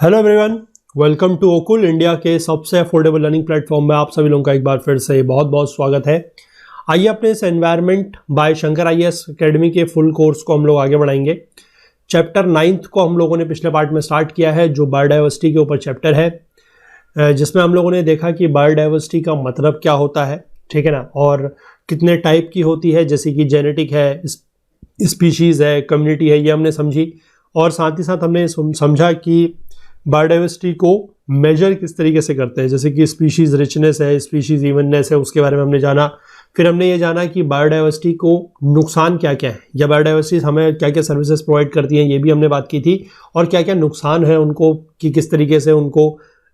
Hello everyone, welcome to ओकुल, India के सबसे अफोर्डेबल लर्निंग प्लेटफॉर्म में आप सभी लोगों का एक बार फिर से बहुत बहुत स्वागत है। आइए अपने इस environment by Shankar IAS academy के फुल कोर्स को हम लोग आगे बढ़ाएंगे। चैप्टर 9 को हम लोगों ने पिछले पार्ट में स्टार्ट किया है, जो बायोडाइवर्सिटी के ऊपर चैप्टर है, जिसमें हम लोगों ने देखा कि बायोडाइवर्सिटी का मतलब क्या होता है, ठीक है ना, और कितने टाइप की होती है, जैसे कि जेनेटिक है, स्पीशीज़ है, कम्युनिटी है, ये हमने समझी। और साथ ही साथ हमने समझा कि बायोडाइवर्सिटी को मेजर किस तरीके से करते हैं, जैसे कि स्पीशीज़ रिचनेस है, स्पीशीज़ इवननेस है, उसके बारे में हमने जाना। फिर हमने ये जाना कि बायोडाइवर्सिटी को नुकसान क्या क्या है, या बायोडाइवर्सिटी हमें क्या क्या सर्विसेज प्रोवाइड करती हैं, ये भी हमने बात की थी। और क्या क्या नुकसान है उनको, कि किस तरीके से उनको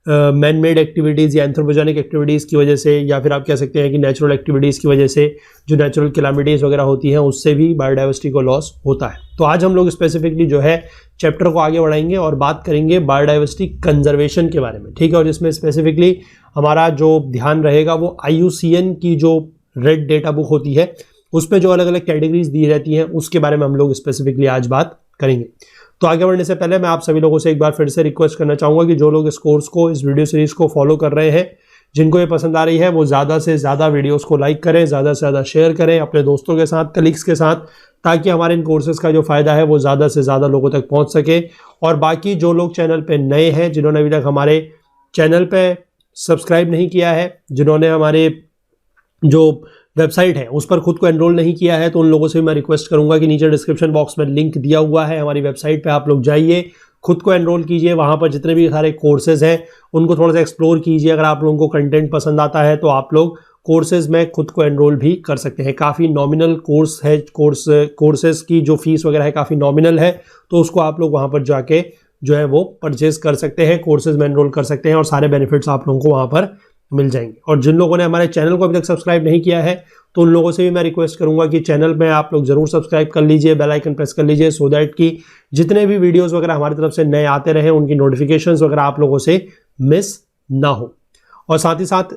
मैन मेड एक्टिविटीज़ या एंथ्रोपोजेनिक एक्टिविटीज़ की वजह से, या फिर आप कह सकते हैं कि नेचुरल एक्टिविटीज़ की वजह से जो नेचुरल कैलामिटीज़ वगैरह होती हैं, उससे भी बायोडाइवर्सिटी को लॉस होता है। तो आज हम लोग स्पेसिफिकली जो है चैप्टर को आगे बढ़ाएंगे और बात करेंगे बायोडाइवर्सिटी कंजर्वेशन के बारे में, ठीक है। और जिसमें स्पेसिफिकली हमारा जो ध्यान रहेगा वो IUCN की जो रेड डेटा बुक होती है, उस पर जो अलग अलग कैटेगरीज दी रहती हैं, उसके बारे में हम लोग स्पेसिफिकली आज बात करेंगे। तो आगे बढ़ने से पहले मैं आप सभी लोगों से एक बार फिर से रिक्वेस्ट करना चाहूँगा कि जो लोग इस कोर्स को, इस वीडियो सीरीज़ को फॉलो कर रहे हैं, जिनको ये पसंद आ रही है, वो ज़्यादा से ज़्यादा वीडियोस को लाइक करें, ज़्यादा से ज़्यादा शेयर करें अपने दोस्तों के साथ, कलीग्स के साथ, ताकि हमारे इन कोर्सेज का जो फ़ायदा है वो ज़्यादा से ज़्यादा लोगों तक पहुँच सके। और बाकी जो लोग चैनल पर नए हैं, जिन्होंने अभी तक हमारे चैनल पर सब्सक्राइब नहीं किया है, जिन्होंने हमारे जो वेबसाइट है उस पर खुद को एनरोल नहीं किया है, तो उन लोगों से भी मैं रिक्वेस्ट करूंगा कि नीचे डिस्क्रिप्शन बॉक्स में लिंक दिया हुआ है हमारी वेबसाइट पे, आप लोग जाइए, खुद को एनरोल कीजिए। वहाँ पर जितने भी सारे कोर्सेज हैं उनको थोड़ा सा एक्सप्लोर कीजिए। अगर आप लोगों को कंटेंट पसंद आता है तो आप लोग कोर्सेज में खुद को एनरोल भी कर सकते हैं। काफ़ी नॉमिनल कोर्स है, कोर्सेज की जो फीस वगैरह है काफ़ी नॉमिनल है, तो उसको आप लोग वहाँ पर जाके जो है वो परचेज कर सकते हैं, कोर्सेज में एनरोल कर सकते हैं, और सारे बेनिफिट्स आप लोगों को वहाँ पर मिल जाएंगे। और जिन लोगों ने हमारे चैनल को अभी तक सब्सक्राइब नहीं किया है, तो उन लोगों से भी मैं रिक्वेस्ट करूंगा कि चैनल में आप लोग जरूर सब्सक्राइब कर लीजिए, बेल आइकन प्रेस कर लीजिए, सो दैट कि जितने भी वीडियोस वगैरह हमारी तरफ से नए आते रहे, उनकी नोटिफिकेशंस वगैरह आप लोगों से मिस ना हो। और साथ ही साथ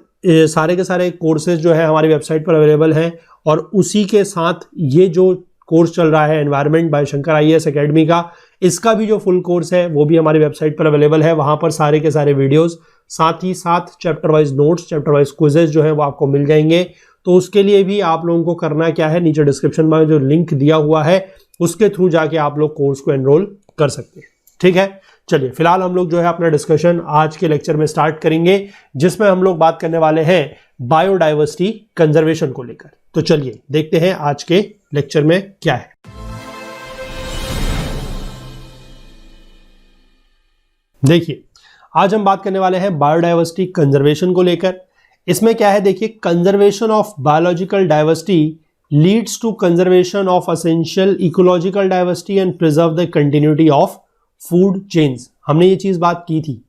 सारे के सारे कोर्सेज जो है हमारी वेबसाइट पर अवेलेबल हैं, और उसी के साथ ये जो कोर्स चल रहा है environment by Shankar IAS academy का, इसका भी जो फुल कोर्स है वो भी हमारी वेबसाइट पर अवेलेबल है। वहाँ पर सारे के सारे वीडियोस, साथ ही साथ chapter wise notes, chapter wise quizzes जो है वो आपको मिल जाएंगे। तो उसके लिए भी आप लोगों को करना क्या है, नीचे डिस्क्रिप्शन में जो लिंक दिया हुआ है उसके थ्रू जाके आप लोग कोर्स को एनरोल कर सकते हैं, ठीक है। चलिए फिलहाल हम लोग जो है अपना डिस्कशन आज के लेक्चर में स्टार्ट करेंगे, जिसमें हम लोग बात करने वाले हैं बायोडाइवर्सिटी कंजर्वेशन को लेकर। तो चलिए देखते हैं आज के लेक्चर में क्या है। देखिए आज हम बात करने वाले हैं बायोडाइवर्सिटी कंजर्वेशन को लेकर। इसमें क्या है, देखिए, conservation of biological diversity leads to conservation of essential ecological diversity and preserve the continuity of food chains. हमने ये चीज बात की थी,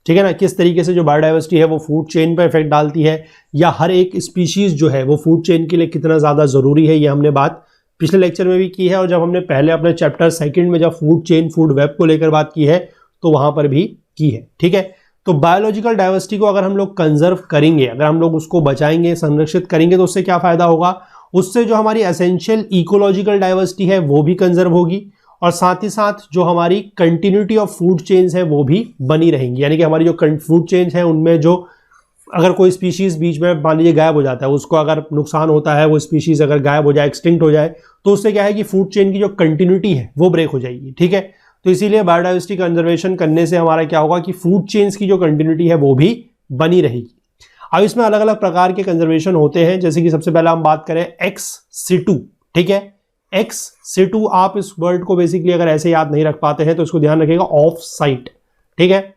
ठीक है ना, किस तरीके से जो बायोडाइवर्सिटी है वो फूड चेन पर इफेक्ट डालती है, या हर एक स्पीशीज जो है वो फूड चेन के लिए कितना ज्यादा जरूरी है, ये हमने बात पिछले लेक्चर में भी की है। और जब हमने पहले अपने चैप्टर 2 में जब फूड चेन, फूड वेब को लेकर बात की है, तो वहां पर भी की है, ठीक है। तो बायोलॉजिकल डाइवर्सिटी को अगर हम लोग कंजर्व करेंगे, अगर हम लोग उसको बचाएंगे, संरक्षित करेंगे, तो उससे क्या फायदा होगा, उससे जो हमारी एसेंशियल इकोलॉजिकल डाइवर्सिटी है वो भी कंजर्व होगी, और साथ ही साथ जो हमारी कंटिन्यूटी ऑफ फूड चेन्स है वो भी बनी रहेंगी। यानी कि हमारी जो फूड चेन्स है उनमें जो अगर कोई स्पीशीज बीच में मान लीजिए गायब हो जाता है, उसको अगर नुकसान होता है, वो स्पीशीज अगर गायब हो जाए, एक्सटिंक्ट हो जाए, तो उससे क्या है कि फूड चेन की जो कंटिन्यूटी है वो ब्रेक हो जाएगी, ठीक है। तो इसीलिए बायोडाइवर्सिटी कंजर्वेशन करने से हमारा क्या होगा कि फूड चेन्स की जो कंटिन्यूटी है वो भी बनी रहेगी। अब इसमें अलग अलग प्रकार के कंजर्वेशन होते हैं, जैसे कि सबसे पहले हम बात करें एक्स सिटू, ठीक है। एक्स सिटू, आप इस वर्ड को बेसिकली अगर ऐसे याद नहीं रख पाते हैं तो इसको ध्यान रखिएगा, ऑफ साइट, ठीक है।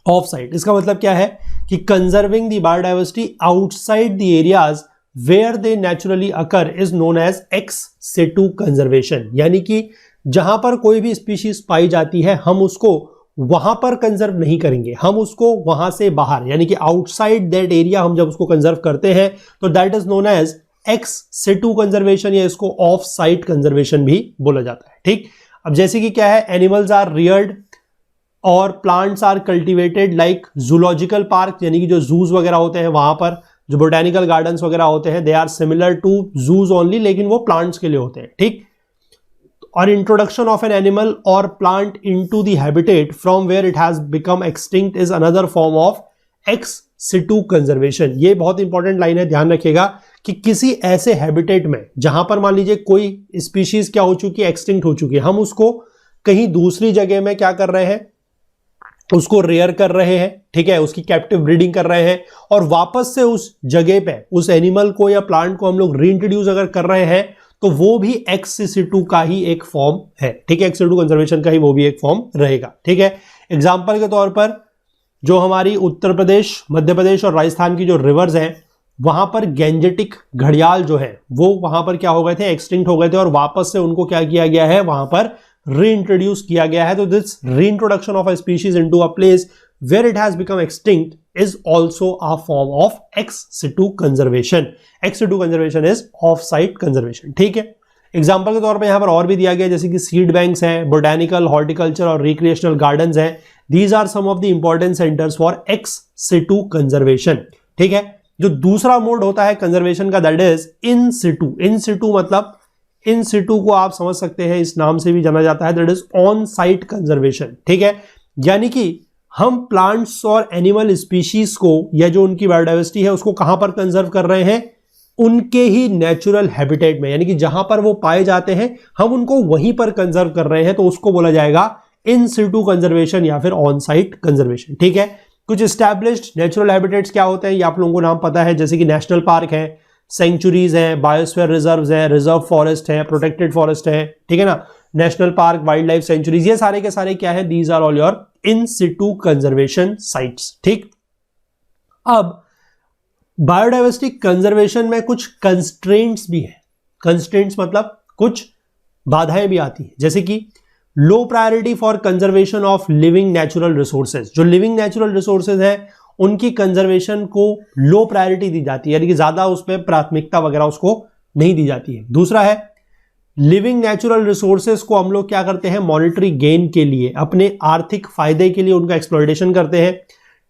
ऑफ साइट इसका मतलब क्या है कि conserving the biodiversity outside the areas where they naturally occur is known as ex situ conservation. यानी कि जहां पर कोई भी स्पीशीज पाई जाती है, हम उसको वहां पर कंजर्व नहीं करेंगे, हम उसको वहां से बाहर, यानी कि आउटसाइड दैट एरिया हम जब उसको कंजर्व करते हैं, तो that is known as ex situ conservation, या इसको ऑफ साइट कंजर्वेशन भी बोला जाता है, ठीक। अब जैसे कि क्या है, एनिमल्स आर रियर्ड और plants are cultivated like zoological park, यानी कि जो जूज वगैरह होते हैं वहां पर, जो बोटेनिकल गार्डन्स वगैरह होते हैं, they are similar to zoos only, लेकिन वो प्लांट्स के लिए होते हैं, ठीक। और इंट्रोडक्शन ऑफ एन एनिमल और plant into the habitat from where it has become extinct is another form of ex situ conservation. ये बहुत इंपॉर्टेंट लाइन है, ध्यान रखिएगा कि किसी ऐसे हैबिटेट में जहां पर मान लीजिए कोई स्पीशीज क्या हो चुकी है, एक्सटिंक्ट हो चुकी है, हम उसको कहीं दूसरी जगह में क्या कर रहे हैं, उसको रेयर कर रहे हैं, ठीक है, उसकी कैप्टिव ब्रीडिंग कर रहे हैं और वापस से उस जगह पे उस एनिमल को या प्लांट को हम लोग रीइंट्रोड्यूस अगर कर रहे हैं तो वो भी एक्स सिटू का ही एक फॉर्म है, ठीक है, एक्स सिटू कंजर्वेशन का ही वो भी एक फॉर्म रहेगा, ठीक है। एग्जाम्पल के तौर पर जो हमारी उत्तर प्रदेश, मध्य प्रदेश और राजस्थान की जो रिवर्स हैं वहां पर गैंजेटिक घड़ियाल जो है वो वहां पर क्या हो गए थे, एक्सटिंक्ट हो गए थे और वापस से उनको क्या किया गया है, वहां पर रीइंट्रोड्यूस किया गया है। तो this reintroduction of a species into a place where it has become extinct is also a form of ex situ conservation. Ex situ conservation is off site conservation, ठीक है। एग्जाम्पल के तौर पे यहां पर और भी दिया गया जैसे कि सीड बैंक्स हैं, बोटेनिकल, हॉर्टिकल्चर और रिक्रिएशनल गार्डन्स हैं। These are some of the important centres for ex situ conservation, ठीक है। जो दूसरा मोड होता है कंजर्वेशन का दैट इज इन सिटू। इन सिटू मतलब इन सिटू को आप समझ सकते हैं, इस नाम से भी जाना जाता है, that is on site conservation, ठीक है। यानी कि हम प्लांट्स और एनिमल स्पीशीज को या जो उनकी बायोडाइवर्सिटी है उसको कहां पर कंजर्व कर रहे हैं, उनके ही नेचुरल हैबिटेट में, यानी कि जहां पर वो पाए जाते हैं हम उनको वहीं पर कंजर्व कर रहे हैं, तो उसको बोला जाएगा इन सिटू कंजर्वेशन या फिर ऑन साइट कंजर्वेशन, ठीक है। कुछ एस्टैब्लिश्ड नेचुरल हैबिटेट्स क्या होते हैं ये आप लोगों को नाम पता है, जैसे कि नेशनल पार्क है, सेंचुरीज हैं, बायोस्फीयर रिजर्व्स हैं, रिजर्व फॉरेस्ट है, प्रोटेक्टेड फॉरेस्ट है, ठीक है ना, national park, wild life sanctuaries, ये सारे के सारे क्या है, these are all your in situ conservation sites, ठीक। अब बायोडाइवर्सिटी कंजर्वेशन में कुछ कंस्ट्रेंट्स भी है। कंस्ट्रेंट्स मतलब कुछ बाधाएं भी आती है, जैसे कि low priority for conservation of living natural resources. जो लिविंग नेचुरल रिसोर्सेज है उनकी कंजर्वेशन को लो प्रायोरिटी दी जाती है, यानी कि ज्यादा उसमें प्राथमिकता वगैरह उसको नहीं दी जाती है। दूसरा है लिविंग नेचुरल रिसोर्सेज को हम लोग क्या करते हैं, मॉनिटरी गेन के लिए, अपने आर्थिक फायदे के लिए उनका एक्सप्लॉयटेशन करते हैं,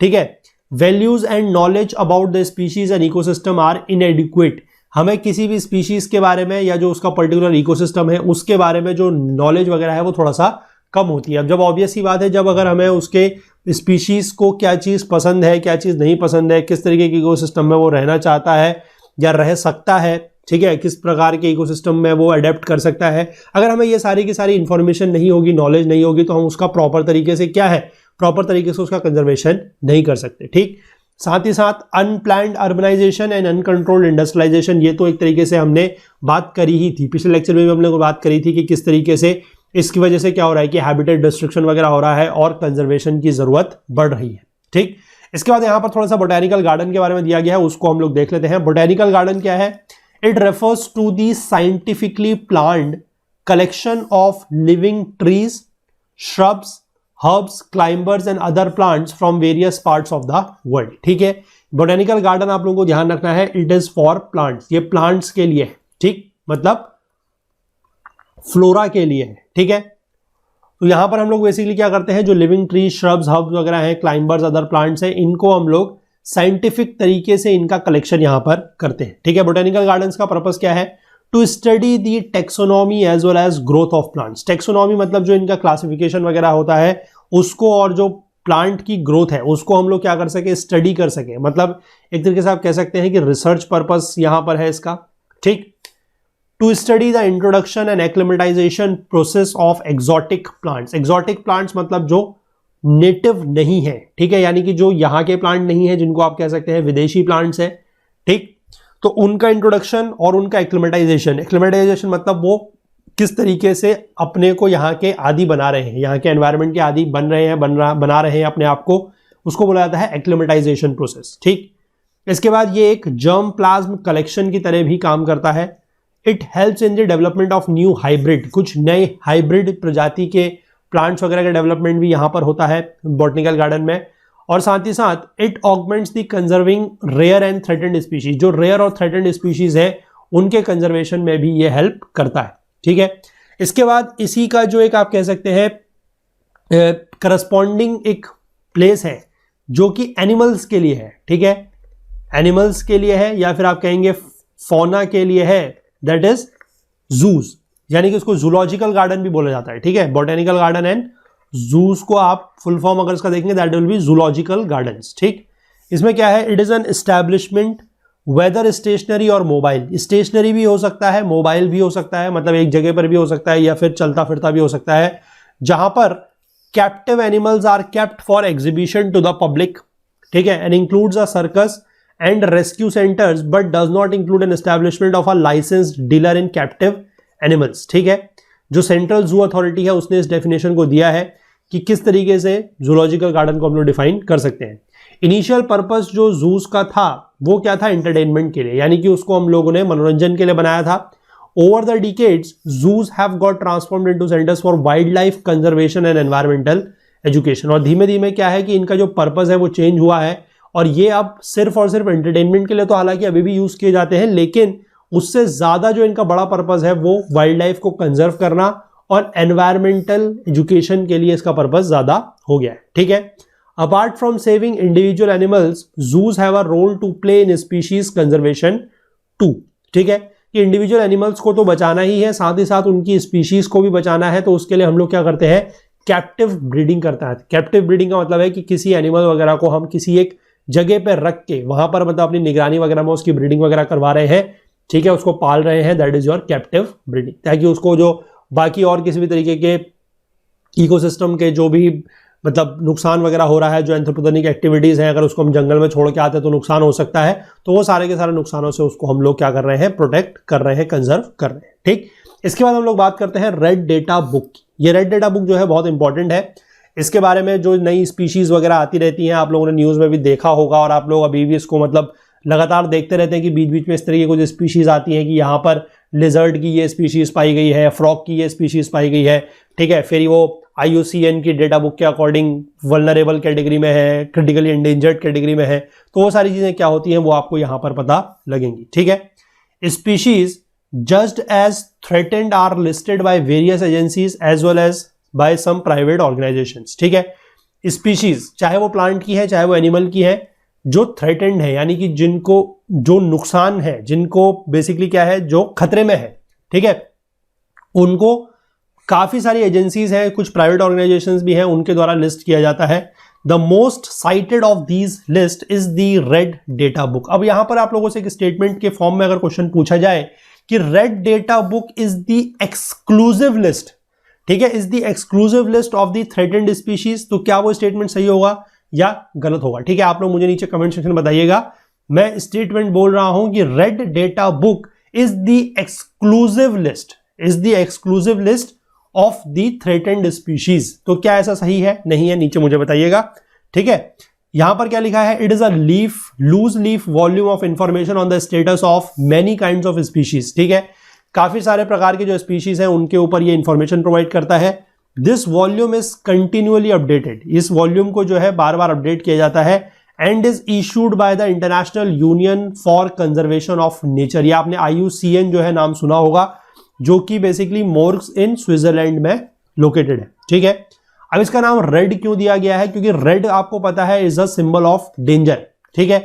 ठीक है। Values and knowledge about the species and ecosystem are inadequate. हमें किसी भी स्पीशीज के बारे में या जो उसका पर्टिकुलर इकोसिस्टम है उसके बारे में जो नॉलेज वगैरह है वो थोड़ा सा कम होती है। अब जब ऑब्वियस सी बात है, जब अगर हमें उसके स्पीशीज को क्या चीज पसंद है, क्या चीज नहीं पसंद है, किस तरीके के इकोसिस्टम में वो रहना चाहता है या रह सकता है, ठीक है, किस प्रकार के इकोसिस्टम में वो अडेप्ट कर सकता है, अगर हमें ये सारी की सारी इंफॉर्मेशन नहीं होगी, नॉलेज नहीं होगी, तो हम उसका प्रॉपर तरीके से क्या है, प्रॉपर तरीके से उसका कंजर्वेशन नहीं कर सकते, ठीक। साथ ही साथ unplanned urbanisation and uncontrolled industrialisation, ये तो एक तरीके से हमने बात करी ही थी, पिछले लेक्चर में भी हमने बात करी थी कि किस तरीके से इसकी वजह से क्या हो रहा है कि हैबिटेट डिस्ट्रक्शन वगैरह हो रहा है और कंजर्वेशन की जरूरत बढ़ रही है, ठीक। इसके बाद यहां पर थोड़ा सा बोटेनिकल गार्डन के बारे में दिया गया है, उसको हम लोग देख लेते हैं। बोटेनिकल गार्डन क्या है, it refers to the scientifically planned collection of living trees, shrubs, herbs, climbers and other plants from various parts of the world, ठीक है। बोटेनिकल गार्डन आप लोगों को ध्यान रखना है, इट इज फॉर प्लांट्स, ये प्लांट्स के लिए है, ठीक, मतलब फ्लोरा के लिए है, ठीक है। तो यहां पर हम लोग बेसिकली क्या करते हैं, जो लिविंग ट्री, श्रब्स, हर्ब्स वगैरह हैं, क्लाइंबर्स, अदर प्लांट्स हैं, इनको हम लोग साइंटिफिक तरीके से इनका कलेक्शन यहां पर करते हैं, ठीक है। बोटेनिकल गार्डन्स का पर्पस क्या है, to study the taxonomy as well as growth of plants. Taxonomy मतलब जो इनका क्लासिफिकेशन वगैरह होता है उसको, और जो प्लांट की ग्रोथ है उसको हम लोग क्या कर सके, स्टडी कर सके, मतलब एक तरीके से आप कह सकते हैं कि रिसर्च पर्पस यहां पर है इसका, ठीक। To study the introduction and acclimatisation process of exotic plants. Exotic plants मतलब जो नेटिव नहीं है, ठीक है, यानी कि जो यहाँ के प्लांट नहीं है, जिनको आप कह सकते हैं विदेशी प्लांट्स है, ठीक। तो उनका इंट्रोडक्शन और उनका एक्लिमेटाइजेशन। एक्लिमेटाइजेशन मतलब वो किस तरीके से अपने को यहाँ के आदी बना रहे हैं, यहाँ के एनवायरनमेंट के आदी बन रहे हैं, बना रहे हैं अपने आप को, उसको बोला जाता है एक्लिमेटाइजेशन प्रोसेस, ठीक। इसके बाद ये एक जर्म प्लाज्म कलेक्शन की तरह भी काम करता है। It helps in the development of new hybrid, कुछ नए हाइब्रिड प्रजाति के प्लांट्स वगैरह का डेवलपमेंट भी यहाँ पर होता है बॉटनिकल गार्डन में। और साथ ही साथ it augments the conserving rare and threatened species, जो रेयर और थ्रेटेंड स्पीशीज है उनके कंजर्वेशन में भी ये हेल्प करता है, ठीक है। इसके बाद इसी का जो एक आप कह सकते हैं करस्पॉन्डिंग एक प्लेस है जो कि एनिमल्स के लिए है, ठीक है, एनिमल्स के लिए है, या फिर आप कहेंगे फौना के लिए है, दैट इज जूज। यानी कि उसको जूलॉजिकल गार्डन भी बोला जाता है, ठीक है। बॉटेनिकल गार्डन एंड जूस को आप फुल फॉर्म अगर इसका देखेंगे that will be zoological gardens, ठीक। इसमें क्या है, it is an establishment whether stationary और मोबाइल, स्टेशनरी भी हो सकता है, मोबाइल भी हो सकता है, मतलब एक जगह पर भी हो सकता है या फिर चलता फिरता भी हो सकता है, जहां पर captive animals are kept for exhibition to the public, ठीक है, and includes a circus and rescue centres but does not include an establishment of a licensed dealer in captive animals, ठीक है। जो सेंट्रल जू अथॉरिटी है उसने इस definition को दिया है कि किस तरीके से जूलॉजिकल गार्डन को हम लोग डिफाइन कर सकते हैं। इनिशियल पर्पस जो जूस का था वो क्या था, एंटरटेनमेंट के लिए, यानी कि उसको हम लोगों ने मनोरंजन के लिए बनाया था। Over the decades juice have got transformed into centres for wild life conservation and environmental education, और धीमे धीमे क्या है कि इनका जो पर्पस है वो चेंज हुआ है, और ये अब सिर्फ और सिर्फ एंटरटेनमेंट के लिए तो हालांकि अभी भी यूज किए जाते हैं, लेकिन उससे ज्यादा जो इनका बड़ा पर्पस है वो वाइल्ड लाइफ को कंजर्व करना और एनवायरमेंटल एजुकेशन के लिए इसका पर्पस ज्यादा हो गया है, ठीक है। Apart from saving individual animals zoos have a role to play in species conservation too, ठीक है, कि इंडिविजुअल एनिमल्स को तो बचाना ही है, साथ ही साथ उनकी स्पीशीज को भी बचाना है, तो उसके लिए हम लोग क्या करते हैं, कैप्टिव ब्रीडिंग करता है। कैप्टिव ब्रीडिंग का मतलब है कि किसी एनिमल वगैरह को हम किसी एक जगह पर रख के वहां पर मतलब अपनी निगरानी वगैरह में उसकी ब्रीडिंग वगैरह करवा रहे हैं, ठीक है, उसको पाल रहे हैं, that is your captive breeding, ताकि उसको जो बाकी और किसी भी तरीके के इकोसिस्टम के जो भी मतलब नुकसान वगैरह हो रहा है, जो एंथ्रोपोजेनिक एक्टिविटीज हैं, अगर उसको हम जंगल में छोड़ के आते हैं तो नुकसान हो सकता है, तो वो सारे के सारे नुकसानों से उसको हम लोग क्या कर रहे हैं, प्रोटेक्ट कर रहे हैं, कंजर्व कर रहे हैं, ठीक। इसके बाद हम लोग बात करते हैं रेड डेटा बुक। ये रेड डेटा बुक जो है बहुत इंपॉर्टेंट है। इसके बारे में जो नई स्पीशीज वगैरह आती रहती हैं, आप लोगों ने न्यूज में भी देखा होगा, और आप लोग अभी भी इसको मतलब लगातार देखते रहते हैं कि बीच बीच में इस तरीके की कुछ स्पीशीज आती हैं कि यहाँ पर लिजर्ड की ये स्पीशीज पाई गई है, फ्रॉग की ये स्पीशीज पाई गई है, ठीक है। फिर वो IUCN की डेटा बुक के अकॉर्डिंग वल्नरेबल कैटेगरी में है, क्रिटिकली एंडेंजर्ड कैटेगरी में है, तो वो सारी चीजें क्या होती हैं वो आपको यहाँ पर पता लगेंगी, ठीक है। Species judged as threatened are listed by various agencies as well as by some private organisations, ठीक है। स्पीशीज चाहे वो प्लांट की है चाहे वो एनिमल की है, जो थ्रेटेंड है यानी कि जिनको जो नुकसान है, जिनको बेसिकली क्या है जो खतरे में है, ठीक है, उनको काफी सारी एजेंसीज हैं, कुछ प्राइवेट ऑर्गेनाइजेशंस भी हैं, उनके द्वारा लिस्ट किया जाता है। The most cited of these list is the red data book. अब यहां पर आप लोगों से एक स्टेटमेंट के फॉर्म में अगर क्वेश्चन पूछा जाए कि red data book is the exclusive list, ठीक है, is the exclusive list of the threatened species, तो क्या वो स्टेटमेंट सही होगा या गलत होगा, ठीक है। आप लोग मुझे नीचे कमेंट सेक्शन में बताइएगा। मैं स्टेटमेंट बोल रहा हूं कि red data book is the exclusive list, is the exclusive list of the threatened species, तो क्या ऐसा सही है, नहीं है, नीचे मुझे बताइएगा, ठीक है। यहां पर क्या लिखा है, it is a loose leaf volume of information on the status of many kinds of species, ठीक है, काफी सारे प्रकार के जो स्पीशीज हैं उनके ऊपर ये इंफॉर्मेशन प्रोवाइड करता है। This volume is continually updated, इस वॉल्यूम को जो है बार बार अपडेट किया जाता है, and is issued by the international union for conservation of nature. ये आपने IUCN जो है नाम सुना होगा, जो कि बेसिकली मोर्ग्स इन स्विट्जरलैंड में लोकेटेड है, ठीक है। अब इसका नाम रेड क्यों दिया गया है, क्योंकि रेड आपको पता है is a symbol of danger, ठीक है,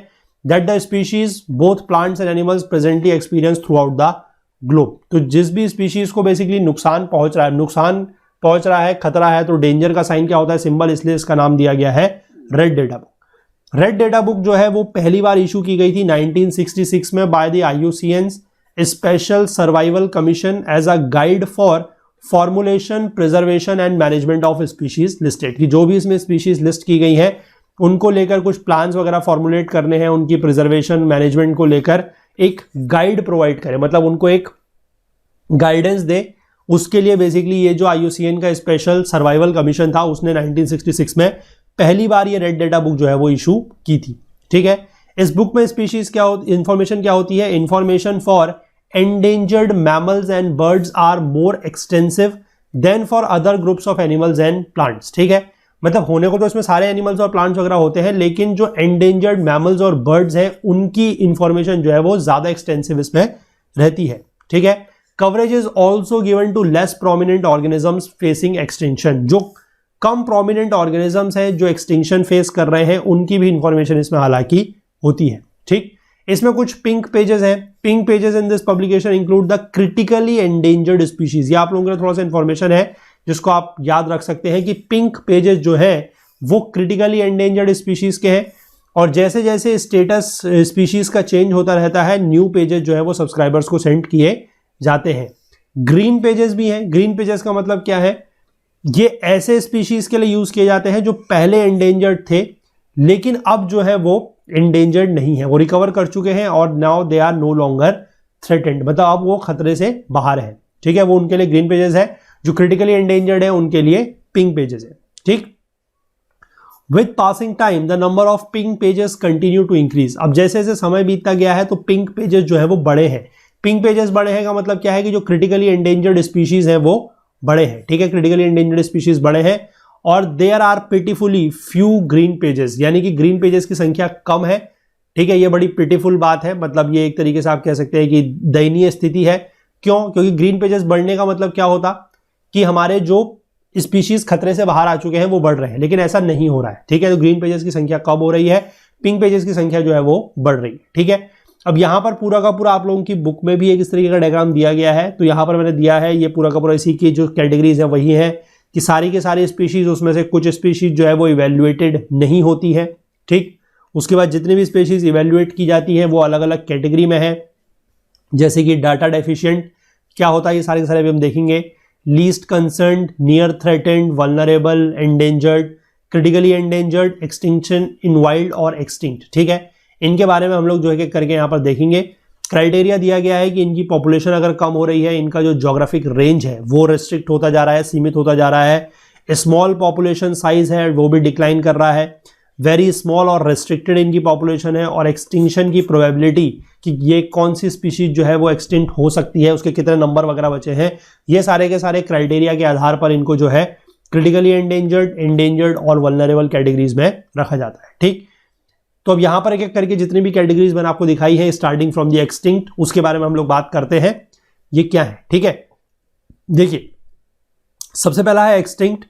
that the species both plants and animals presently experience through out the globe. तो जिस भी स्पीशीज को बेसिकली नुकसान पहुंच रहा है, खतरा है, तो डेंजर का साइन क्या होता है, सिंबल, इसलिए इसका नाम दिया गया है red data book. Red data book जो है वो पहली बार इशू की गई थी 1966 में by the IUCN special survival commission as a guide for formulation, preservation and management of species listed, कि जो भी इसमें स्पीशीज लिस्ट की गई हैं उनको लेकर कुछ प्लान्स वगैरह फॉर्मुलेट करने हैं, उनकी प्रिजर्वेशन मैनेजमेंट को लेकर एक गाइड प्रोवाइड करें, मतलब उनको एक गाइडेंस दे, उसके लिए बेसिकली ये जो IUCN का स्पेशल सर्वाइवल कमीशन था उसने 1966 में पहली बार ये रेड डेटा बुक जो है वो इशू की थी, ठीक है। इस बुक में स्पीशीज क्या इंफॉर्मेशन क्या होती है, information for endangered mammals and birds are more extensive than for other groups of animals and plants, ठीक है, मतलब होने को तो इसमें सारे एनिमल्स और प्लांट्स वगैरह होते हैं, लेकिन जो endangered mammals और birds हैं उनकी इंफॉर्मेशन जो है वो ज्यादा एक्सटेंसिव इसमें रहती है, ठीक है। Coverage is also given to less prominent organisms facing extinction, जो कम प्रोमिनेंट ऑर्गेनिजम्स हैं जो एक्सटिंक्शन फेस कर रहे हैं उनकी भी इंफॉर्मेशन इसमें हालांकि होती है, ठीक। इसमें कुछ पिंक पेजेस हैं। Pink pages in this publication include the critically endangered species. ये आप लोगों के लिए थोड़ा सा इंफॉर्मेशन है जिसको आप याद रख सकते हैं कि पिंक पेजेस जो है वो क्रिटिकली एंडेंजर्ड स्पीशीज के हैं, और जैसे जैसे स्टेटस स्पीशीज का चेंज होता रहता है न्यू पेजेस जो है वो सब्सक्राइबर्स को सेंड किए जाते हैं। ग्रीन पेजेस भी हैं। ग्रीन पेजेस का मतलब क्या है, ये ऐसे स्पीशीज के लिए यूज किए जाते हैं जो पहले एंडेंजर्ड थे लेकिन अब जो है वो एंडेंजर्ड नहीं है, वो रिकवर कर चुके हैं और now they are no longer threatened, मतलब अब वो खतरे से बाहर है। ठीक है, वो उनके लिए ग्रीन पेजेस है। जो क्रिटिकली एंडेंजर्ड है उनके लिए पिंक पेजेस है। ठीक, with passing time the number of pink pages continue to increase. अब जैसे जैसे समय बीतता गया है तो पिंक पेजेस जो है वो बड़े हैं। पिंक पेजेस बड़े हैं का मतलब क्या है कि जो क्रिटिकली एंडेंजर्ड स्पीशीज है वो बड़े हैं। ठीक है, क्रिटिकली एंडेंजर्ड स्पीशीज बड़े हैं और there are pitifully few green pages, यानी कि ग्रीन पेजेस की संख्या कम है। ठीक है, ये बड़ी पिटीफुल बात है, मतलब ये एक तरीके से आप कह सकते हैं कि दयनीय स्थिति है। क्यों? क्योंकि ग्रीन पेजेस बढ़ने का मतलब क्या होता कि हमारे जो स्पीशीज खतरे से बाहर आ चुके हैं वो बढ़ रहे हैं, लेकिन ऐसा नहीं हो रहा है। ठीक है, तो ग्रीन पेजेस की संख्या कम हो रही है, पिंक पेजेस की संख्या जो है वो बढ़ रही है। ठीक है, अब यहां पर पूरा का पूरा आप लोगों की बुक में भी एक इस तरीके का डायग्राम दिया गया है, तो यहां पर मैंने दिया है ये पूरा का पूरा इसी की जो कैटेगरीज है वही है कि सारी के सारी स्पीशीज, उसमें से कुछ स्पीशीज जो है वो इवेल्युएटेड नहीं होती है। ठीक, उसके बाद जितनी भी स्पीशीज इवेल्युएट की जाती है वो अलग अलग कैटेगरी में है, जैसे कि डाटा डेफिशिएंट क्या होता है ये सारे के सारे भी हम देखेंगे, least concerned, near threatened, vulnerable, endangered, critically endangered, extinction in wild और एक्सटिंक्ट। ठीक है, इनके बारे में हम लोग जो है करके यहाँ पर देखेंगे। क्राइटेरिया दिया गया है कि इनकी पॉपुलेशन अगर कम हो रही है, इनका जो ज्योग्राफिक रेंज है वो रिस्ट्रिक्ट होता जा रहा है, सीमित होता जा रहा है। स्मॉल पॉपुलेशन साइज है वो भी डिक्लाइन कर रहा है, वेरी स्मॉल और रेस्ट्रिक्टेड इनकी पॉपुलेशन है, और एक्सटिंक्शन की प्रोबेबिलिटी कि ये कौन सी स्पीशीज जो है वो एक्सटिंक्ट हो सकती है, उसके कितने नंबर वगैरह बचे हैं, ये सारे के सारे क्राइटेरिया के आधार पर इनको जो है क्रिटिकली एंडेंजर्ड, एंडेंजर्ड और वल्नरेबल कैटेगरीज में रखा जाता है। ठीक, तो अब यहां पर एक एक करके जितनी भी कैटेगरीज मैंने आपको दिखाई है स्टार्टिंग फ्रॉम द एक्सटिंक्ट, उसके बारे में हम लोग बात करते हैं ये क्या है। ठीक है, देखिए सबसे पहला है एक्सटिंक्ट।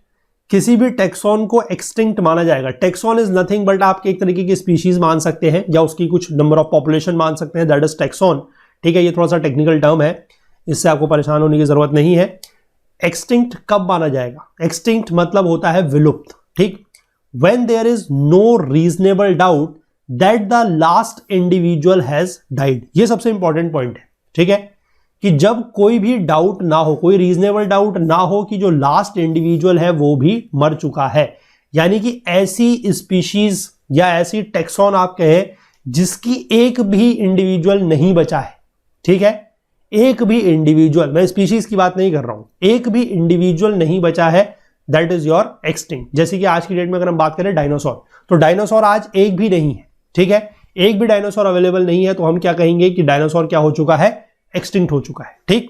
किसी भी टेक्सॉन को एक्सटिंक्ट माना जाएगा। टेक्सॉन इज नथिंग बट आपके एक तरीके की स्पीशीज मान सकते हैं या उसकी कुछ नंबर ऑफ पॉपुलेशन मान सकते हैं, दैट इज टेक्सॉन। ठीक है, ये थोड़ा सा टेक्निकल टर्म है, इससे आपको परेशान होने की जरूरत नहीं है। एक्सटिंक्ट कब माना जाएगा? एक्सटिंक्ट मतलब होता है विलुप्त। ठीक, when there is no reasonable doubt that the last individual has died. ये सबसे इंपॉर्टेंट पॉइंट है। ठीक है, कि जब कोई भी डाउट ना हो, कोई रीजनेबल डाउट ना हो कि जो लास्ट इंडिविजुअल है वो भी मर चुका है, यानी कि ऐसी स्पीशीज या ऐसी टेक्सॉन आप कहें जिसकी एक भी इंडिविजुअल नहीं बचा है। ठीक है, एक भी इंडिविजुअल, मैं स्पीशीज की बात नहीं कर रहा हूं, एक भी इंडिविजुअल नहीं बचा है, दैट इज योर एक्सटिंक्ट। जैसे कि आज की डेट में अगर हम बात करें डायनासोर, तो डायनासोर आज एक भी नहीं है। ठीक है, एक भी डायनासोर अवेलेबल नहीं है, तो हम क्या कहेंगे कि डायनासोर क्या हो चुका है? एक्सटिंक्ट हो चुका है। ठीक,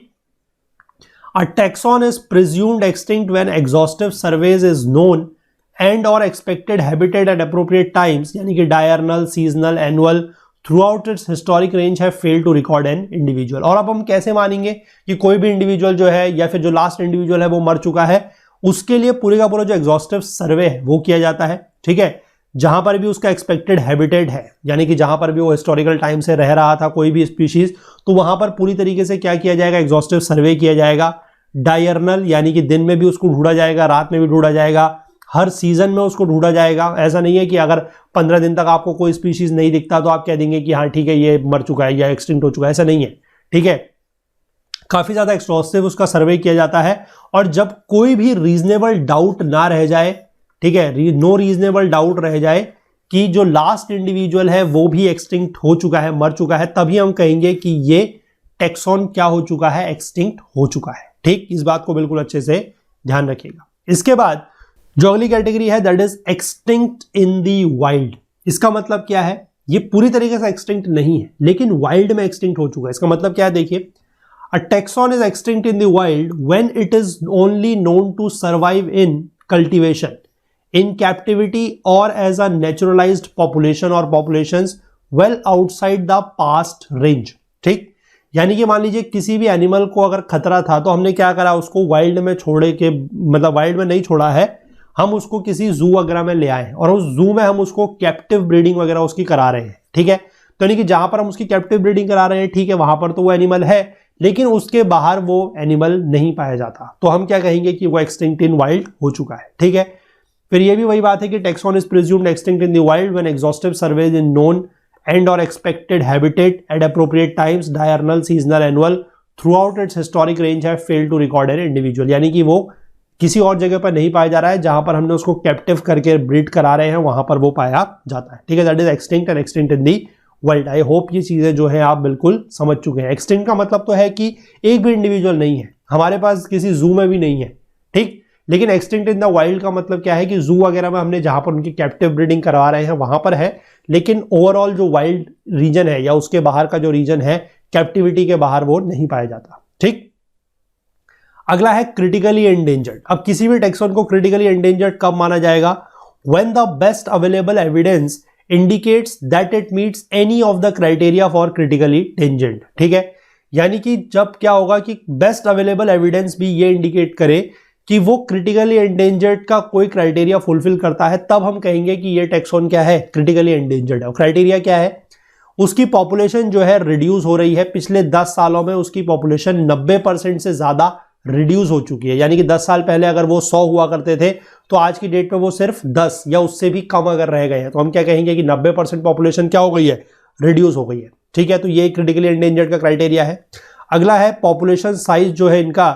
a taxon is presumed extinct when exhaustive surveys is known and और expected habitat at appropriate times, यानी कि diurnal, seasonal, annual throughout its historic range है fail to record an individual. और अब हम कैसे मानेंगे कि कोई भी इंडिविजुअल जो है या फिर जो लास्ट इंडिविजुअल है वो मर चुका है? उसके लिए पूरे का पूरा जो एग्जॉस्टिव सर्वे है वो किया जाता है। ठीक है, जहां पर भी उसका एक्सपेक्टेड हैबिटेट है, यानी कि जहां पर भी वो हिस्टोरिकल टाइम से रह रहा था कोई भी स्पीशीज, तो वहां पर पूरी तरीके से क्या किया जाएगा? एग्जॉस्टिव सर्वे किया जाएगा। डायरनल यानी कि दिन में भी उसको ढूंढा जाएगा, रात में भी ढूंढा जाएगा, हर सीजन में उसको ढूंढा जाएगा। ऐसा नहीं है कि अगर 15 दिन तक आपको कोई स्पीशीज नहीं दिखता तो आप कह देंगे कि हाँ ठीक है ये मर चुका है या एक्सटिंक्ट हो चुका है, ऐसा नहीं है। ठीक है, काफी ज्यादा एक्सहॉस्टिव उसका सर्वे किया जाता है, और जब कोई भी रीजनेबल डाउट ना रह जाए, ठीक है, नो रीजनेबल डाउट रह जाए कि जो लास्ट इंडिविजुअल है वो भी एक्सटिंक्ट हो चुका है, मर चुका है, तभी हम कहेंगे कि ये टेक्सॉन क्या हो चुका है? एक्सटिंक्ट हो चुका है। ठीक, इस बात को बिल्कुल अच्छे से ध्यान रखिएगा। इसके बाद जो अगली कैटेगरी है that is extinct in the wild. इसका मतलब क्या है? ये पूरी तरीके से एक्सटिंक्ट नहीं है लेकिन वाइल्ड में एक्सटिंक्ट हो चुका है। इसका मतलब क्या है? देखिए, a taxon is extinct in the wild when it is only known to survive in cultivation, in captivity or as a naturalized population or populations well outside the past range। ठीक, यानी कि मान लीजिए किसी भी एनिमल को अगर खतरा था तो हमने क्या करा? उसको वाइल्ड में छोड़े के, मतलब वाइल्ड में नहीं छोड़ा है, हम उसको किसी जू वगैरह में ले आए और उस जू में हम उसको कैप्टिव ब्रीडिंग वगैरह उसकी करा रहे हैं। ठीक है, तो यानी कि जहां पर हम उसकी कैप्टिव ब्रीडिंग करा रहे हैं, ठीक है, वहां पर तो वो एनिमल है, लेकिन उसके बाहर वो एनिमल नहीं पाया जाता, तो हम क्या कहेंगे कि वो एक्सटिंक्ट इन वाइल्ड हो चुका है, ठीक है। फिर ये भी वही बात है कि taxon is presumed extinct in the wild when exhaustive surveys in known and और expected habitat at appropriate times, diurnal, seasonal, annual, throughout its historic range have failed to record an individual. यानी कि वो किसी और जगह पर नहीं पाया जा रहा है, जहां पर हमने उसको कैप्टिव करके ब्रीड करा रहे हैं वहां पर वो पाया जाता है, ठीक है। That is extinct and extinct in the world. I hope ये चीजें जो है आप बिल्कुल समझ चुके हैं। एक्सटिंक्ट का मतलब तो है कि एक भी इंडिविजुअल नहीं है, हमारे पास किसी जू में भी नहीं है, ठीक। लेकिन एक्सटिंक्ट इन द वाइल्ड का मतलब क्या है कि जू वगैरह में हमने जहां पर उनकी कैप्टिव ब्रीडिंग करवा रहे हैं वहां पर है, लेकिन ओवरऑल जो वाइल्ड रीजन है या उसके बाहर का जो रीजन है कैप्टिविटी के बाहर वो नहीं पाया जाता, ठीक। अगला है क्रिटिकली एंडेंजर्ड। अब किसी भी टैक्सॉन को क्रिटिकली एंडेंजर्ड कब माना जाएगा? When the best available evidence indicates that it meets any of the criteria for critically endangered, ठीक है। यानी कि जब क्या होगा कि बेस्ट अवेलेबल एविडेंस भी ये इंडिकेट करे कि वो क्रिटिकली एंडेंजर्ड का कोई क्राइटेरिया फुलफिल करता है, तब हम कहेंगे कि ये टैक्सॉन क्या है, क्रिटिकली एंडेंजर्ड है। क्राइटेरिया क्या है? उसकी पॉपुलेशन जो है रिड्यूस हो रही है, पिछले 10 सालों में उसकी पॉपुलेशन 90% से ज्यादा रिड्यूस हो चुकी है। यानी कि 10 साल पहले अगर वो 100 हुआ करते थे तो आज की डेट में वो सिर्फ 10 या उससे भी कम अगर रह गए हैं, तो हम क्या कहेंगे कि 90% पॉपुलेशन क्या हो गई है, रिड्यूस हो गई है, ठीक है। तो ये क्रिटिकली एंडेंजर्ड का क्राइटेरिया है। अगला है पॉपुलेशन साइज जो है इनका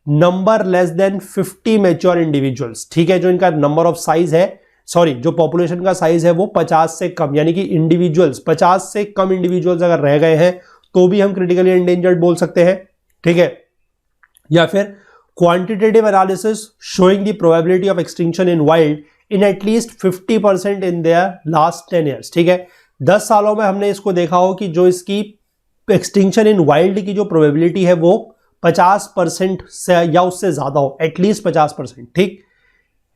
number less than 50 mature individuals, ठीक है। जो इनका नंबर ऑफ साइज है, सॉरी, जो पॉपुलेशन का साइज है वो 50 से कम, यानी कि इंडिविजुअल्स 50 से कम इंडिविजुअल्स अगर रह गए हैं तो भी हम क्रिटिकली एंडेंजर्ड बोल सकते हैं, ठीक है। या फिर quantitative analysis showing the probability of extinction in wild in at least 50% in their last 10 years, ठीक है। 10 सालों में हमने इसको देखा हो कि जो इसकी एक्सटिंक्शन इन वाइल्ड की जो प्रोबेबिलिटी है वो 50% से या उससे ज्यादा हो, एटलीस्ट 50%, ठीक।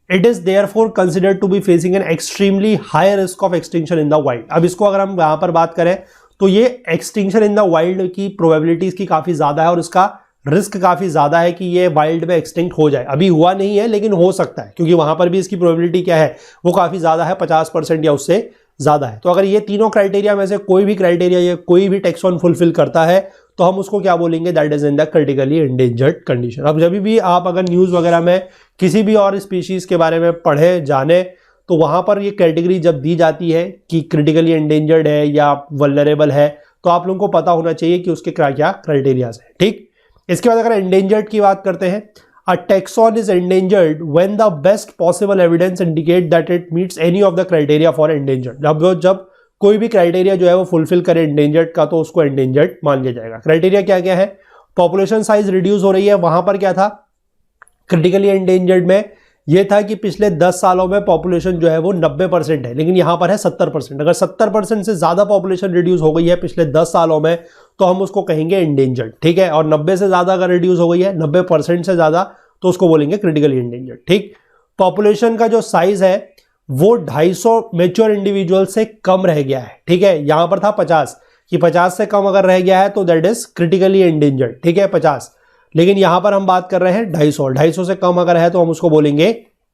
It is therefore considered to be facing an extremely high risk of extinction in the wild. अब इसको अगर हम यहां पर बात करें तो ये एक्सटिंक्शन इन द वाइल्ड की प्रोबेबिलिटी इसकी काफी ज्यादा है और इसका रिस्क काफी ज्यादा है कि ये वाइल्ड में एक्सटिंक्ट हो जाए। अभी हुआ नहीं है लेकिन हो सकता है, क्योंकि वहां पर भी इसकी प्रोबेबिलिटी क्या है, वो काफी ज्यादा है, 50% या उससे ज्यादा है। तो अगर ये तीनों क्राइटेरिया में से कोई भी क्राइटेरिया या कोई भी टैक्सॉन फुलफिल करता है तो हम उसको क्या बोलेंगे, that is in the critically endangered condition. अब जब भी आप अगर न्यूज वगैरह में किसी भी और स्पीशीज के बारे में पढ़े जाने तो वहां पर ये कैटेगरी जब दी जाती है कि क्रिटिकली एंडेंजर्ड है या वल्नरेबल है, तो आप लोगों को पता होना चाहिए कि उसके क्या क्या क्राइटेरियाज है, ठीक। इसके बाद अगर एंडेंजर्ड की बात करते हैं, a taxon is endangered when the best possible evidence indicate that it meets any of the criteria for endangered. जब कोई भी क्राइटेरिया जो है वो फुलफिल करे एंडेंजर्ड का तो उसको एंडेंजर्ड मान लिया जाएगा। क्राइटेरिया क्या क्या है? पॉपुलेशन साइज रिड्यूस हो रही है, वहां पर क्या था क्रिटिकली एंडेंजर्ड में, ये था कि पिछले 10 सालों में पॉपुलेशन जो है वो 90% है, लेकिन यहां पर है 70%। अगर 70% से ज्यादा पॉपुलेशन रिड्यूस हो गई है पिछले 10 सालों में तो हम उसको कहेंगे एंडेंजर्ड, ठीक है। और 90 से ज्यादा अगर रिड्यूस हो गई है, 90% से ज्यादा, तो उसको बोलेंगे क्रिटिकली एंडेंजर्ड, ठीक। पॉपुलेशन का जो साइज है वो 250 मैच्योर इंडिविजुअल से कम रह गया है, ठीक है। यहां पर था 50 कि 50 से कम अगर रह गया है तो दैट इज क्रिटिकली एंडेंजर्ड, ठीक है, 50। लेकिन यहां पर हम बात कर रहे हैं 250 से कम अगर है तो हम उसको बोलेंगे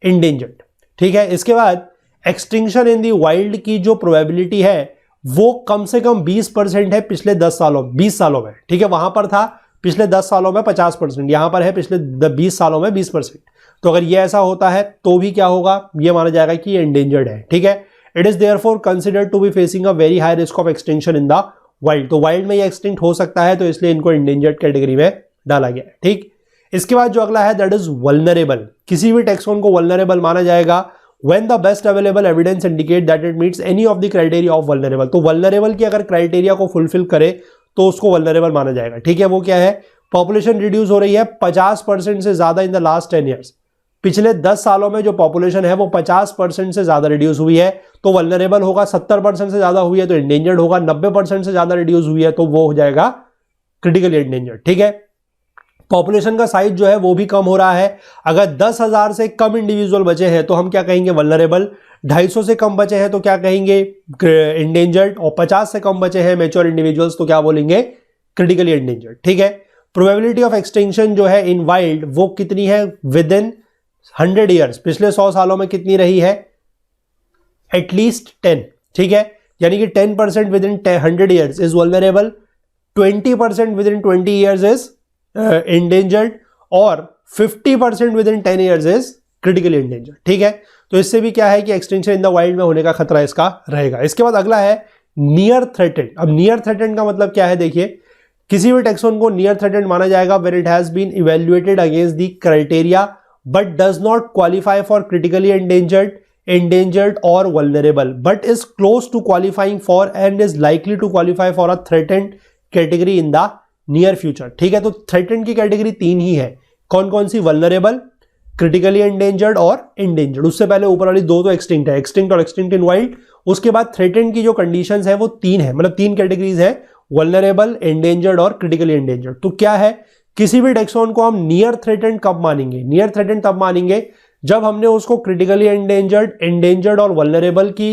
एंडेंजर्ड, ठीक है। इसके बाद एक्सटिंक्शन इन दी वाइल्ड की जो प्रोबेबिलिटी है वो कम से कम 20% है पिछले 20 सालों में, ठीक है। वहां पर था पिछले 10 सालों में 50%, यहां पर है पिछले 20 सालों में 20%। तो अगर ये ऐसा होता है तो भी क्या होगा, ये माना जाएगा कि ये एंडेंजर्ड है, ठीक है। It is therefore considered to be facing a very high risk of extinction in the wild. तो वाइल्ड में ये एक्सटिंक्ट हो सकता है, तो इसलिए इनको एंडेंजर्ड कैटेगरी में डाला गया है, ठीक। इसके बाद जो अगला है दैट इज वल्नरेबल। किसी भी टैक्सॉन को वल्नरेबल माना जाएगा when the best available evidence indicate that it meets any of the criteria of vulnerable. तो वल्नरेबल की अगर क्राइटेरिया को फुलफिल करे तो उसको वल्नरेबल माना जाएगा, ठीक है। वो क्या है? पॉपुलेशन रिड्यूस हो रही है 50% से ज्यादा इन द लास्ट 10 ईयर्स। पिछले 10 सालों में जो पॉपुलेशन है वो 50% से ज्यादा रिड्यूस हुई है तो वल्नरेबल होगा। 70% से ज्यादा हुई है तो एंडेंजर्ड होगा। 90% से ज्यादा रिड्यूस हुई है तो वो हो जाएगा क्रिटिकली एंडेंजर्ड, ठीक है। पॉपुलेशन का साइज जो है वो भी कम हो रहा है। अगर 10,000 से कम इंडिविजुअल बचे हैं तो हम क्या कहेंगे, वल्नरेबल। 250 से कम बचे हैं तो क्या कहेंगे, एंडेंजर्ड। और 50 से कम बचे हैं मैच्योर इंडिविजुअल्स तो क्या बोलेंगे, क्रिटिकली एंडेंजर्ड, ठीक है। प्रोबेबिलिटी ऑफ एक्सटिंक्शन जो है इन वाइल्ड वो कितनी है, विद इन 100 ईयर्स, पिछले 100 सालों में कितनी रही है, एटलीस्ट 10, ठीक है। यानी कि 10% with in 100 years is vulnerable, 20% with in 20 years is endangered और 50% with in 10 years is critically endangered. ठीक है, तो इससे भी क्या है कि एक्सटिंक्शन इन द वाइल्ड में होने का खतरा इसका रहेगा। इसके बाद अगला है नियर थ्रेटेड। अब नियर थ्रेटेड का मतलब क्या है, देखिए किसी भी टैक्सोन को नियर थ्रेटेड माना जाएगा when it has been evaluated against the criteria but does not qualify for critically endangered or vulnerable but is close to qualifying for and is likely to qualify for a threatened category in the near future। ठीक है, तो threatened की category 3 ही है, कौन कौन सी, vulnerable, critically endangered और endangered। उससे पहले ऊपर वाली दो तो extinct है, extinct और extinct in wild। उसके बाद threatened की जो conditions है वो 3 है, मतलब 3 कैटेगरीज है, vulnerable, endangered और critically endangered। तो क्या है, किसी भी टैक्सोन को हम नियर थ्रेटेंड कब मानेंगे, नियर थ्रेटेंड तब मानेंगे जब हमने उसको क्रिटिकली एंडेंजर्ड और वल्नरेबल की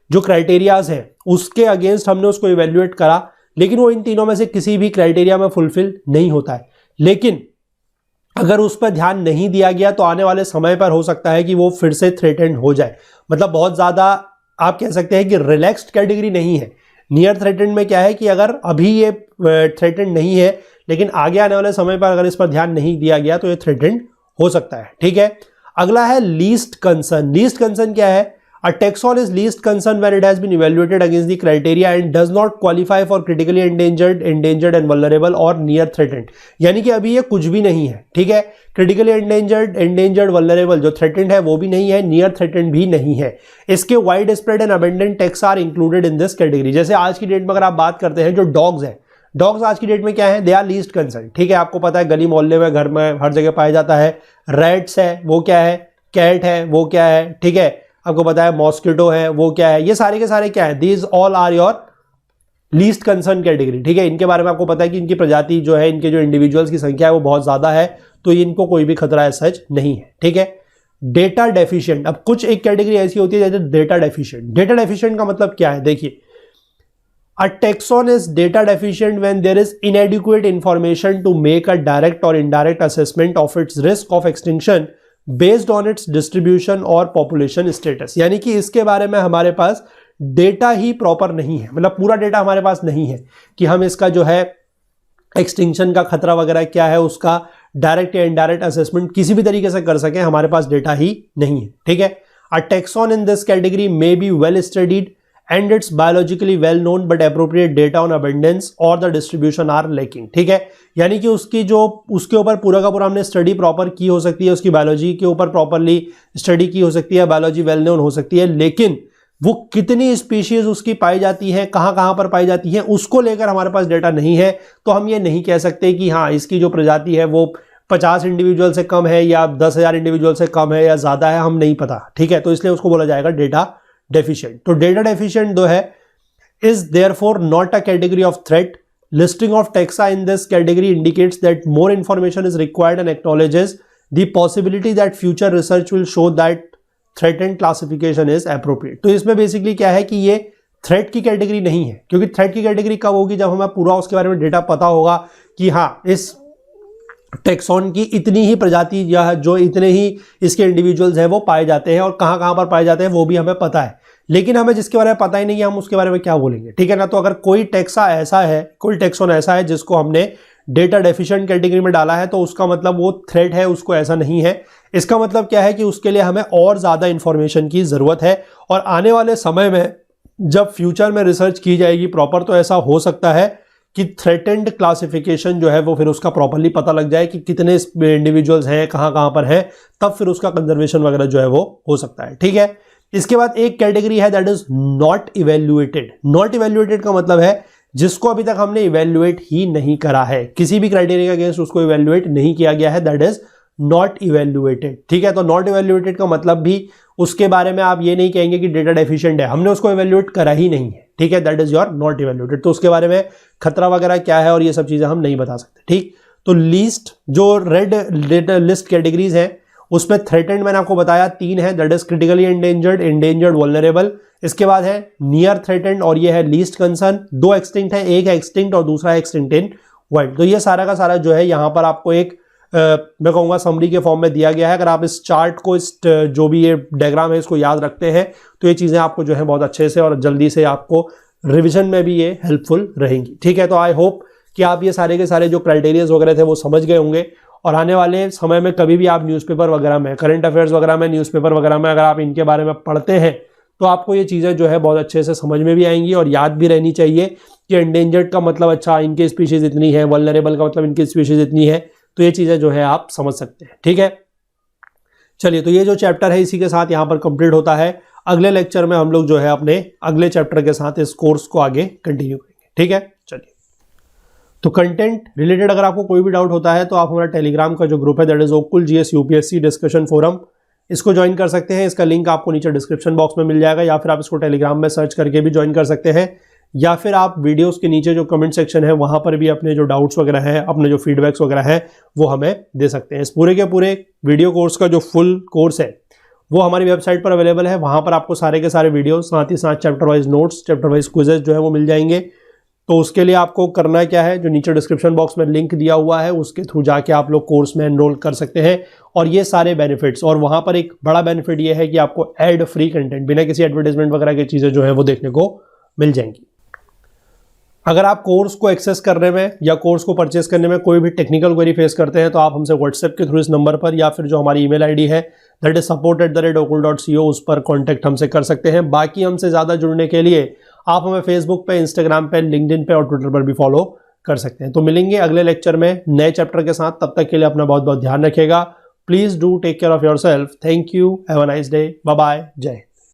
जो क्राइटेरियाज हैं उसके अगेंस्ट हमने उसको इवेल्युएट करा, लेकिन वो इन तीनों में से किसी भी क्राइटेरिया में फुलफिल नहीं होता है। लेकिन अगर उस पर ध्यान नहीं दिया गया तो आने वाले समय पर हो सकता है कि वो फिर से थ्रेटेंड हो जाए। मतलब बहुत ज्यादा आप कह सकते हैं कि रिलैक्स्ड कैटेगरी नहीं है। नियर थ्रेटेंड में क्या है कि अगर अभी ये थ्रेटेंड नहीं है लेकिन आगे आने वाले समय पर अगर इस पर ध्यान नहीं दिया गया तो ये थ्रेटेंड हो सकता है। ठीक है, अगला है लीस्ट कंसर्न। लीस्ट कंसर्न क्या है, a taxon is least concern when it has been evaluated against the criteria and does not qualify for critically endangered and vulnerable और नियर थ्रेटेंड। यानी कि अभी ये कुछ भी नहीं है। ठीक है, क्रिटिकली एंडेंजर्ड वल्नरेबल जो थ्रेटेंड है वो भी नहीं है, नियर थ्रेटेंड भी नहीं है। इसके widespread and abundant taxa are included in this category. जैसे आज की डेट में अगर आप बात करते हैं, जो डॉग्स है, डॉग्स आज की डेट में क्या है, दे आर लीस्ट कंसर्न। ठीक है, आपको पता है गली मोहल्ले में, घर में, हर जगह पाया जाता है। रैट्स है वो क्या है, कैट है वो क्या है। ठीक है, आपको पता है मॉस्किटो है वो क्या है। ये सारे के सारे क्या है, these all are your least concern category. ठीक है, इनके बारे में आपको पता है कि इनकी प्रजाति जो है, इनके जो इंडिविजुअल्स की संख्या है वो बहुत ज्यादा है, तो इनको कोई भी खतरा है सच नहीं है। ठीक है, डेटा डेफिशिएंट। अब कुछ एक कैटेगरी ऐसी होती है जैसे डेटा डेफिशिएंट। डेटा डेफिशिएंट का मतलब क्या है, देखिए a taxon is data deficient when there is inadequate information to make a direct or indirect assessment of its risk of extinction based on its distribution और population status। यानी कि इसके बारे में हमारे पास डेटा ही प्रॉपर नहीं है, मतलब पूरा डेटा हमारे पास नहीं है कि हम इसका जो है एक्सटिंक्शन का खतरा वगैरह क्या है उसका डायरेक्ट या इनडायरेक्ट असेसमेंट किसी भी तरीके से कर सके, हमारे पास डेटा ही नहीं है। ठीक है, a taxon in this category may be well studied and it's biologically well known but appropriate data on abundance or the distribution are lacking। ठीक है, यानी कि उसकी जो उसके ऊपर पूरा का पूरा हमने स्टडी प्रॉपर की हो सकती है, उसकी बायोलॉजी के ऊपर प्रॉपरली स्टडी की हो सकती है, बायोलॉजी वेल नोन हो सकती है, लेकिन वो कितनी स्पीशीज उसकी पाई जाती है, कहाँ कहाँ पर पाई जाती है, उसको लेकर हमारे पास डेटा नहीं है। तो हम ये नहीं कह सकते कि हाँ इसकी जो प्रजाति है वो 50 इंडिविजुअल से कम है या 10,000 इंडिविजुअल से कम है या ज्यादा है, हम नहीं पता। ठीक है, तो इसलिए उसको बोला जाएगा डेटा डेफिशिएंट। तो डेटा डेफिशिएंट जो है is therefore not a category of threat. Listing of taxa in this category indicates that more information is required and acknowledges the possibility that future research will show that threatened classification is appropriate. तो इसमें basically क्या है कि ये threat की category नहीं है, क्योंकि थ्रेट की कैटेगरी कब होगी, जब हमें पूरा उसके बारे में डेटा पता होगा कि हाँ इस टैक्सोन की इतनी ही प्रजाति या जो इतने ही इसके इंडिविजुअल्स हैं वो पाए जाते हैं और कहाँ कहाँ पर पाए जाते हैं वो भी हमें पता है। लेकिन हमें जिसके बारे में पता ही नहीं है हम उसके बारे में क्या बोलेंगे। ठीक है ना, तो अगर कोई टैक्सा ऐसा है, कोई टैक्सोन ऐसा है जिसको हमने डेटा डेफिशिएंट कैटेगरी में डाला है, तो उसका मतलब वो थ्रेट है, उसको ऐसा नहीं है। इसका मतलब क्या है कि उसके लिए हमें और ज्यादा इंफॉर्मेशन की जरूरत है और आने वाले समय में जब फ्यूचर में रिसर्च की जाएगी प्रॉपर, तो ऐसा हो सकता है कि थ्रेटेंड क्लासिफिकेशन जो है वो फिर उसका प्रॉपरली पता लग जाए कि कितने इंडिविजुअल्स हैं, कहाँ कहाँ पर हैं, तब फिर उसका कंजर्वेशन वगैरह जो है वो हो सकता है। ठीक है, इसके बाद एक कैटेगरी है that is not evaluated. Not evaluated का मतलब है जिसको अभी तक हमने इवेल्युएट ही नहीं करा है, किसी भी क्राइटेरिया के अगेंस्ट उसको इवेल्युएट नहीं किया गया है, दैट इज नॉट इवेल्युएटेड। ठीक है, तो नॉट इवेल्युएटेड का मतलब भी उसके बारे में आप ये नहीं कहेंगे कि डेटा डेफिशिएंट है, हमने उसको इवेल्युएट करा ही नहीं है। ठीक है, that is your not evaluated. तो उसके बारे में खतरा वगैरह क्या है और ये सब चीजें हम नहीं बता सकते। ठीक, तो लीस्ट जो रेड लिस्ट कैटेगरीज है उसमें थ्रेटेंड मैंने आपको बताया 3 है, that is critically endangered, vulnerable. इसके बाद है नियर थ्रेटेंड और ये है लीस्ट कंसर्न। 2 एक्सटिंक्ट है, एक है एक्सटिंक्ट और दूसरा है एक्सटिंक्ट इन वाइल्ड। तो ये सारा का सारा जो है यहाँ पर आपको एक मैं कहूँगा समरी के फॉर्म में दिया गया है। अगर आप इस चार्ट को, इस जो भी ये डायग्राम है इसको याद रखते हैं तो ये चीज़ें आपको जो है बहुत अच्छे से और जल्दी से आपको रिविजन में भी ये हेल्पफुल रहेंगी। ठीक है, तो आई होप कि आप ये सारे के सारे जो क्राइटेरियाज वगैरह थे वो समझ गए होंगे और आने वाले समय में कभी भी आप न्यूज़पेपर वगैरह में, करंट अफेयर्स वगैरह में, न्यूज़पेपर वगैरह में अगर आप इनके बारे में पढ़ते हैं तो आपको ये चीज़ें जो है बहुत अच्छे से समझ में भी आएंगी और याद भी रहनी चाहिए कि एंडेंजर्ड का मतलब अच्छा इनकी स्पीशीज इतनी है, वल्नरेबल का मतलब इनकी स्पीशीज इतनी है, तो ये चीज़ें जो है आप समझ सकते हैं। ठीक है, चलिए, तो ये जो चैप्टर है इसी के साथ यहाँ पर कंप्लीट होता है। अगले लेक्चर में हम लोग जो है अपने अगले चैप्टर के साथ इस कोर्स को आगे कंटिन्यू करेंगे। ठीक है, चलिए, तो कंटेंट रिलेटेड अगर आपको कोई भी डाउट होता है तो आप हमारा टेलीग्राम का जो ग्रुप है दैट इज ओकुल जीएस यूपीएससी डिस्कशन फोरम, इसको ज्वाइन कर सकते हैं। इसका लिंक आपको नीचे डिस्क्रिप्शन बॉक्स में मिल जाएगा या फिर आप इसको टेलीग्राम में सर्च करके भी ज्वाइन कर सकते हैं या फिर आप वीडियोस के नीचे जो कमेंट सेक्शन है वहां पर भी अपने जो डाउट्स वगैरह हैं, अपने जो फीडबैक्स वगैरह है वो हमें दे सकते हैं। इस पूरे के पूरे वीडियो कोर्स का जो फुल कोर्स है वो हमारी वेबसाइट पर अवेलेबल है। वहां पर आपको सारे के सारे वीडियो, साथ ही साथ chapter wise notes, chapter wise quizzes जो है वो मिल जाएंगे। तो उसके लिए आपको करना क्या है, जो नीचे डिस्क्रिप्शन बॉक्स में लिंक दिया हुआ है उसके थ्रू जाके आप लोग कोर्स में एनरोल कर सकते हैं और ये सारे बेनिफिट्स, और वहां पर एक बड़ा बेनिफिट ये है कि आपको एड फ्री कंटेंट, बिना किसी एडवर्टाइजमेंट वगैरह की चीज़ें जो है वो देखने को मिल जाएंगी। अगर आप कोर्स को एक्सेस करने में या कोर्स को परचेस करने में कोई भी टेक्निकल क्वेरी फेस करते हैं तो आप हमसे व्हाट्सएप के थ्रू इस नंबर पर या फिर जो हमारी ईमेल आईडी है दैट इज support@okul.co उस पर कांटेक्ट हमसे कर सकते हैं। बाकी हमसे ज़्यादा जुड़ने के लिए आप हमें फेसबुक पे, इंस्टाग्राम पे, लिंक्डइन पे और ट्विटर पर भी फॉलो कर सकते हैं। तो मिलेंगे अगले लेक्चर में नए चैप्टर के साथ। तब तक के लिए अपना बहुत बहुत ध्यान रखिएगा। Please do take care of your self. Thank you, have a nice day, bye bye, Jai Hind.